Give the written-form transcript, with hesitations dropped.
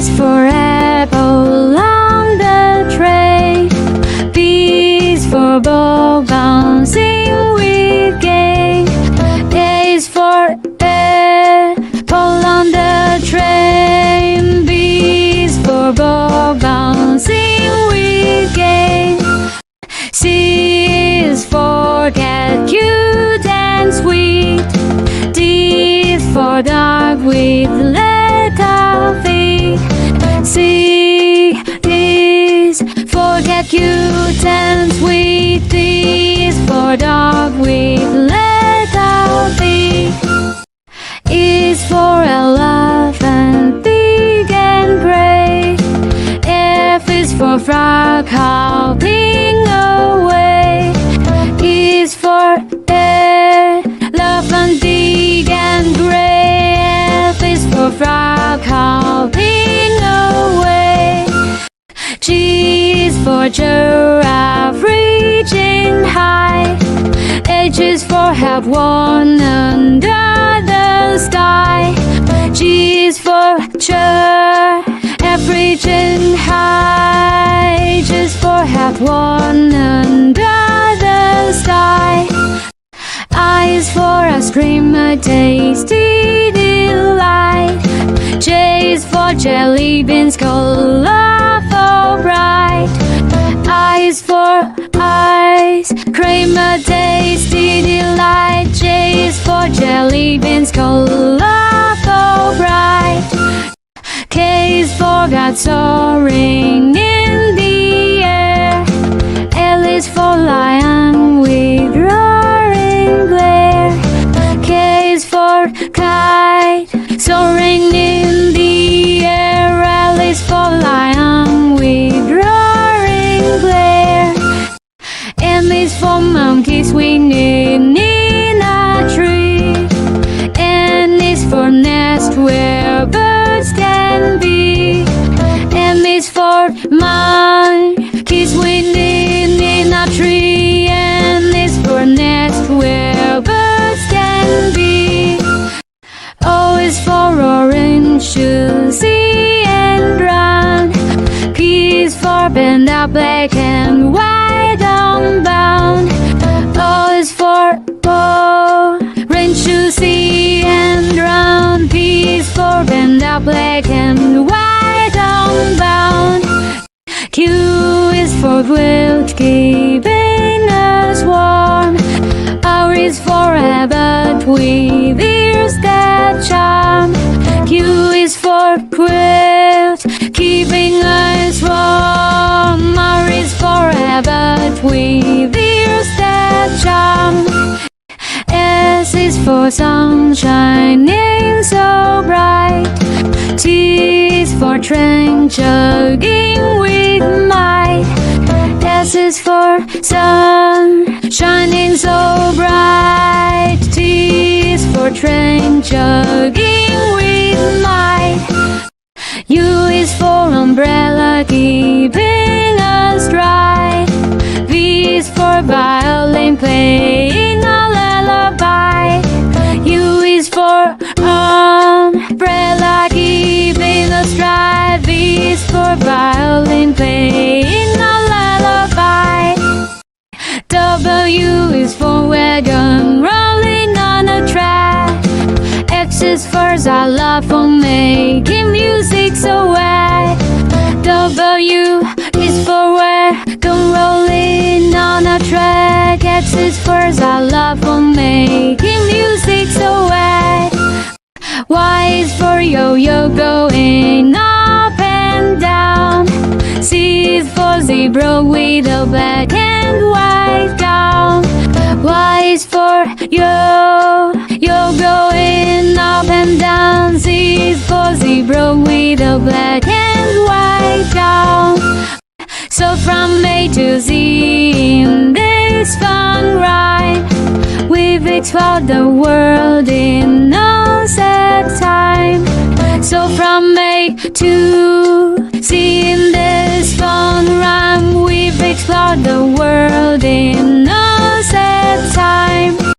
is for apple on the tray. B is for ball bouncing with game. A is for apple on the train. B is for ball bouncing with game. C is for cat, cute and sweet. D is for dog with little feet. C is for cat, cute and sweet. D is for dog with little feet. E is for elephant, big and gray. F is for frog, hopping away. E is for elephant, big and gray. F is for frog, hopping away. G is for giraffe, reaching high. H is for have one under the sky. G is for giraffe, reaching high. H is for have one under the sky. I is for ice cream, a tasty delight. J is for jelly beans, colorful bright. I is for ice cream, a tasty delight. J is for jelly beans, colorful bright. K is for God soaring in the air. L is for lion with roaring glare. K is for kite soaring in the air. L is for lion with roaring glare. M is for monkey swinging in a tree. N is for nest where birds can be. M is for monkey swinging in a tree. N is for nest where birds can be. O is for orange, juicy and brown. P is for panda, black and white unbound. O is for orange, juicy and brown. P is for panda, black and white unbound. Q is for quilt, keeping us warm. R is for rabbit with ears that charm. Q is for quilt, keeping us warm. R is for rabbit with ears that charm. S is for sun shining so bright. T is for train chugging with might. S is for sun shining so bright. T is for train chugging with might. U is for umbrella, keeping us dry. V is for violin, playing a lullaby. U is for umbrella, keeping us dry. V is for violin, playing a lullaby. W is for wagon, rolling on a track. X is for xylophone, making music so wet. W is for wagon, rolling on a track. X is for xylophone, making music so wet. Y is for yo-yo, going up and down. Z is for zebra with a black and white gown. Y is for yo-yo, going up and down. Z is for zebra with a black and white gown. So from A to Z in this fun ride, we've explored the world in no set time. So from A to